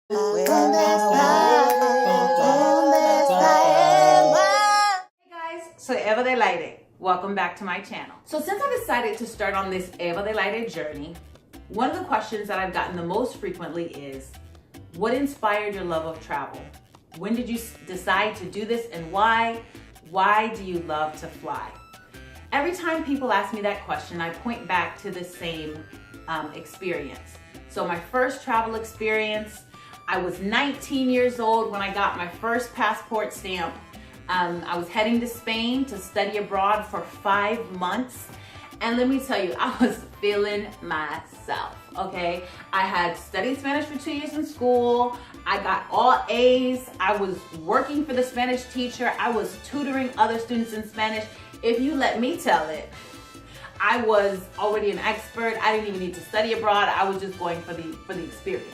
Hey guys, Soy Eva del Aire. Welcome back to my channel. So since I decided to start on this Eva del Aire journey, one of the questions that I've gotten the most frequently is, what inspired your love of travel? When did you decide to do this and why? Why do you love to fly? Every time people ask me that question, I point back to the same experience. So my first travel experience, I was 19 years old when I got my first passport stamp. I was heading to Spain to study abroad for 5 months. And let me tell you, I was feeling myself, okay? I had studied Spanish for 2 years in school. I got all A's. I was working for the Spanish teacher. I was tutoring other students in Spanish. If you let me tell it, I was already an expert. I didn't even need to study abroad. I was just going for the experience.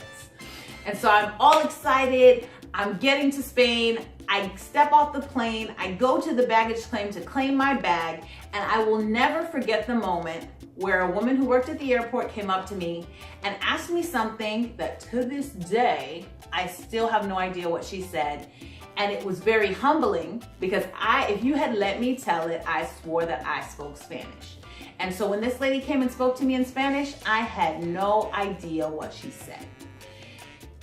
And so I'm all excited. I'm getting to Spain. I step off the plane. I go to the baggage claim to claim my bag. And I will never forget the moment where a woman who worked at the airport came up to me and asked me something that to this day, I still have no idea what she said. And it was very humbling because if you had let me tell it, I swore that I spoke Spanish. And so when this lady came and spoke to me in Spanish, I had no idea what she said.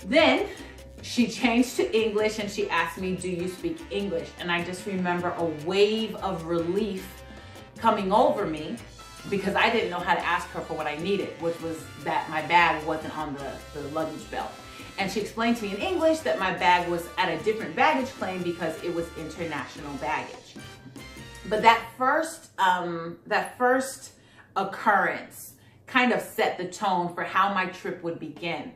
Then she changed to English and she asked me, do you speak English? And I just remember a wave of relief coming over me because I didn't know how to ask her for what I needed, which was that my bag wasn't on the luggage belt. And she explained to me in English that my bag was at a different baggage claim because it was international baggage. But that first occurrence kind of set the tone for how my trip would begin.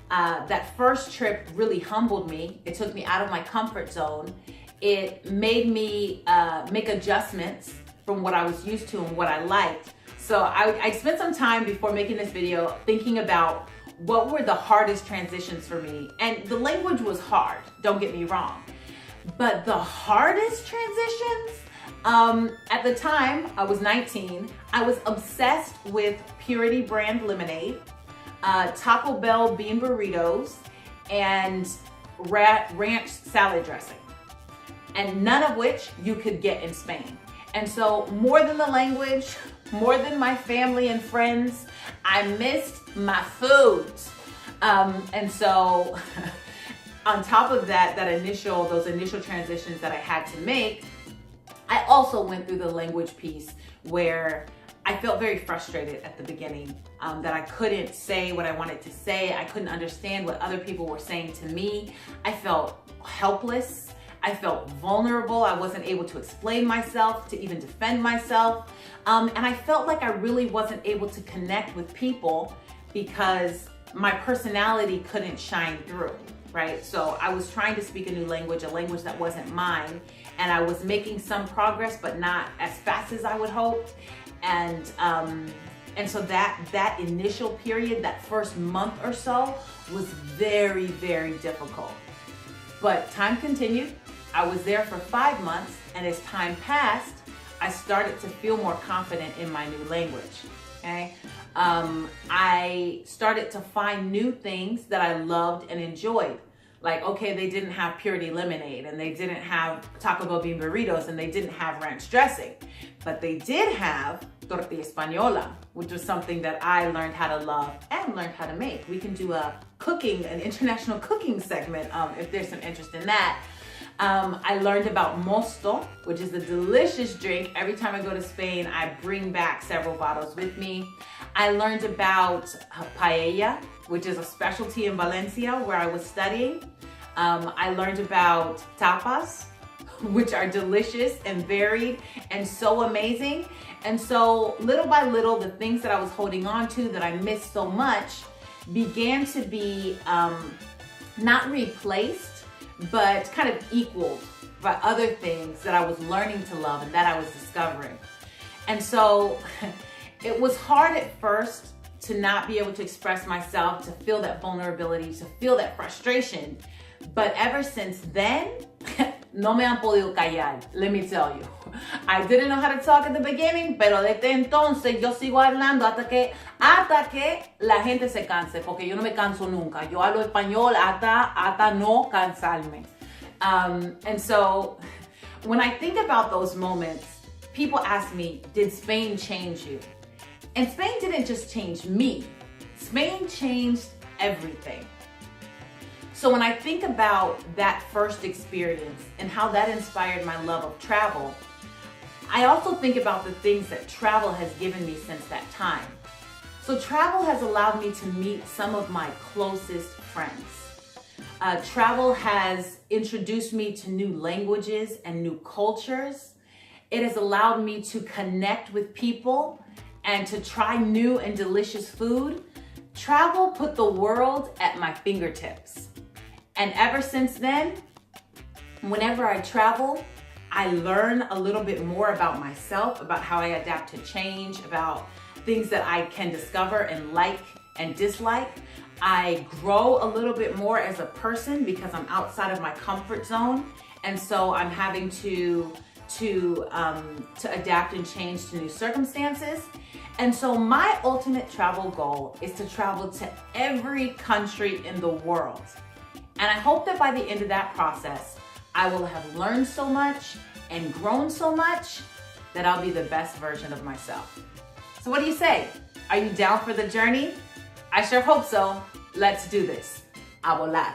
That first trip really humbled me. It took me out of my comfort zone. It made me make adjustments from what I was used to and what I liked. So I spent some time before making this video thinking about what were the hardest transitions for me. And the language was hard, don't get me wrong. But the hardest transitions, at the time, I was 19, I was obsessed with Purity brand lemonade, Taco Bell bean burritos, and ranch salad dressing, and none of which you could get in Spain. And so more than the language, more than my family and friends, I missed my food. And so on top of that, those initial transitions that I had to make, I also went through the language piece where I felt very frustrated at the beginning, that I couldn't say what I wanted to say. I couldn't understand what other people were saying to me. I felt helpless. I felt vulnerable. I wasn't able to explain myself, to even defend myself. And I felt like I really wasn't able to connect with people because my personality couldn't shine through, right? So I was trying to speak a new language, a language that wasn't mine, and I was making some progress, but not as fast as I would hope. And so that initial period, that first month or so, was very, very difficult. But time continued. I was there for 5 months, and as time passed, I started to feel more confident in my new language, okay? I started to find new things that I loved and enjoyed. Like, okay, they didn't have Purity lemonade, and they didn't have Taco Bell bean burritos, and they didn't have ranch dressing, but they did have tortilla española, which was something that I learned how to love and learned how to make. We can do an international cooking segment if there's some interest in that. I learned about mosto, which is a delicious drink. Every time I go to Spain, I bring back several bottles with me. I learned about paella, which is a specialty in Valencia where I was studying. I learned about tapas, which are delicious and varied and so amazing. And so little by little, the things that I was holding on to that I missed so much began to be not replaced, but kind of equaled by other things that I was learning to love and that I was discovering. And so it was hard at first to not be able to express myself, to feel that vulnerability, to feel that frustration. But ever since then, no me han podido callar, let me tell you. I didn't know how to talk at the beginning, pero desde entonces yo sigo hablando hasta que la gente se canse, porque yo no me canso nunca. Yo hablo español hasta no cansarme. And so when I think about those moments, people ask me, did Spain change you? And Spain didn't just change me. Spain changed everything. So when I think about that first experience and how that inspired my love of travel, I also think about the things that travel has given me since that time. So travel has allowed me to meet some of my closest friends. Travel has introduced me to new languages and new cultures. It has allowed me to connect with people and to try new and delicious food. Travel put the world at my fingertips. And ever since then, whenever I travel, I learn a little bit more about myself, about how I adapt to change, about things that I can discover and like and dislike. I grow a little bit more as a person because I'm outside of my comfort zone. And so I'm having to adapt and change to new circumstances. And so my ultimate travel goal is to travel to every country in the world. And I hope that by the end of that process, I will have learned so much and grown so much that I'll be the best version of myself. So what do you say? Are you down for the journey? I sure hope so. Let's do this. A volar.